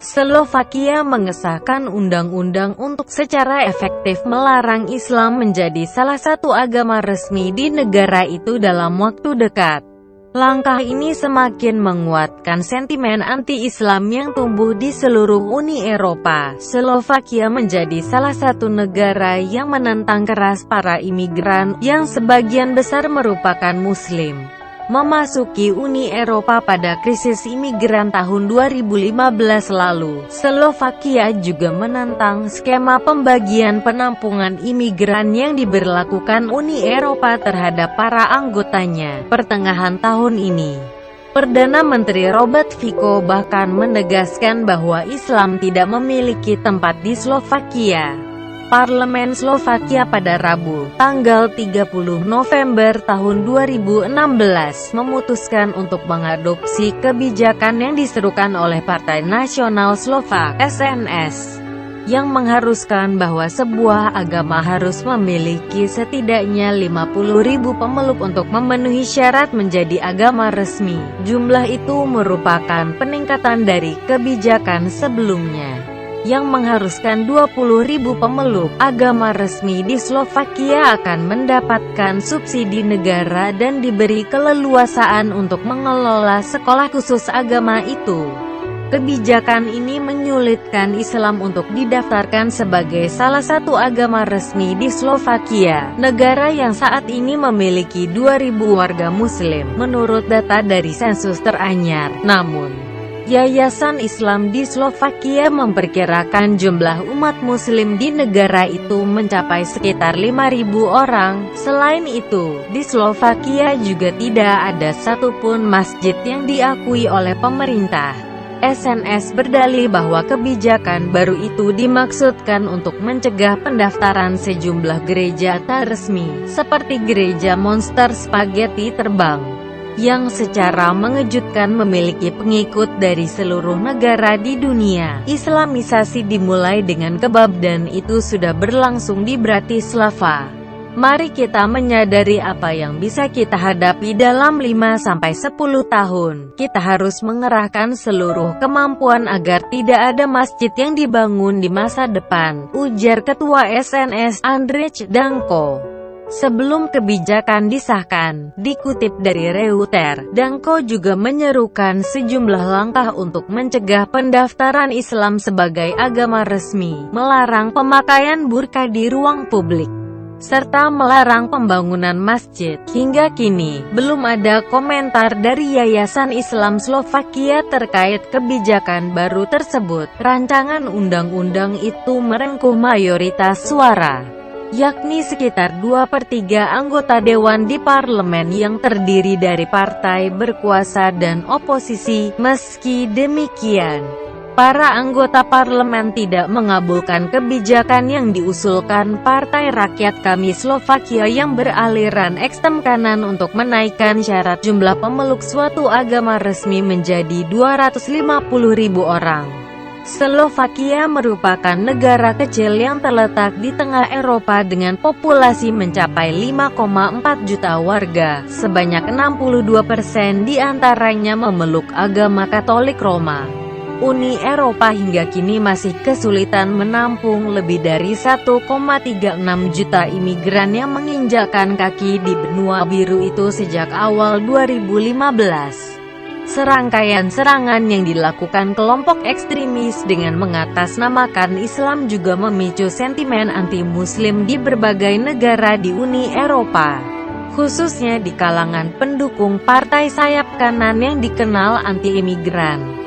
Slovakia mengesahkan undang-undang untuk secara efektif melarang Islam menjadi salah satu agama resmi di negara itu dalam waktu dekat. Langkah ini semakin menguatkan sentimen anti-Islam yang tumbuh di seluruh Uni Eropa. Slovakia menjadi salah satu negara yang menentang keras para imigran, yang sebagian besar merupakan Muslim, memasuki Uni Eropa pada krisis imigran tahun 2015 lalu. Slovakia juga menentang skema pembagian penampungan imigran yang diberlakukan Uni Eropa terhadap para anggotanya. Pertengahan tahun ini, Perdana Menteri Robert Fico bahkan menegaskan bahwa Islam tidak memiliki tempat di Slovakia. Parlemen Slovakia pada Rabu, tanggal 30 November tahun 2016, memutuskan untuk mengadopsi kebijakan yang diserukan oleh Partai Nasional Slovak (SNS), yang mengharuskan bahwa sebuah agama harus memiliki setidaknya 50.000 pemeluk untuk memenuhi syarat menjadi agama resmi. Jumlah itu merupakan peningkatan dari kebijakan sebelumnya, yang mengharuskan 20.000 pemeluk. Agama resmi di Slovakia akan mendapatkan subsidi negara dan diberi keleluasaan untuk mengelola sekolah khusus agama itu. Kebijakan ini menyulitkan Islam untuk didaftarkan sebagai salah satu agama resmi di Slovakia, negara yang saat ini memiliki 2.000 warga Muslim, menurut data dari sensus teranyar. Namun, Yayasan Islam di Slovakia memperkirakan jumlah umat Muslim di negara itu mencapai sekitar 5.000 orang. Selain itu, di Slovakia juga tidak ada satupun masjid yang diakui oleh pemerintah. SNS berdalih bahwa kebijakan baru itu dimaksudkan untuk mencegah pendaftaran sejumlah gereja tak resmi, seperti gereja Monster Spaghetti Terbang, yang secara mengejutkan memiliki pengikut dari seluruh negara di dunia. Islamisasi dimulai dengan kebab dan itu sudah berlangsung di Bratislava. Mari kita menyadari apa yang bisa kita hadapi dalam 5-10 tahun. Kita harus mengerahkan seluruh kemampuan agar tidak ada masjid yang dibangun di masa depan, ujar Ketua SNS Andrzej Danko. Sebelum kebijakan disahkan, dikutip dari Reuters, Danko juga menyerukan sejumlah langkah untuk mencegah pendaftaran Islam sebagai agama resmi, melarang pemakaian burka di ruang publik, serta melarang pembangunan masjid. Hingga kini, belum ada komentar dari Yayasan Islam Slovakia terkait kebijakan baru tersebut. Rancangan undang-undang itu merengkuh mayoritas suara, yakni sekitar 2/3 anggota dewan di parlemen yang terdiri dari partai berkuasa dan oposisi. Meski demikian, para anggota parlemen tidak mengabulkan kebijakan yang diusulkan Partai Rakyat Kami Slovakia yang beraliran ekstrem kanan untuk menaikkan syarat jumlah pemeluk suatu agama resmi menjadi 250.000 orang. Slovakia merupakan negara kecil yang terletak di tengah Eropa dengan populasi mencapai 5,4 juta warga. Sebanyak 62% di antaranya memeluk agama Katolik Roma. Uni Eropa hingga kini masih kesulitan menampung lebih dari 1,36 juta imigran yang menginjakkan kaki di benua biru itu sejak awal 2015. Serangkaian serangan yang dilakukan kelompok ekstremis dengan mengatasnamakan Islam juga memicu sentimen anti-Muslim di berbagai negara di Uni Eropa, khususnya di kalangan pendukung partai sayap kanan yang dikenal anti-imigran.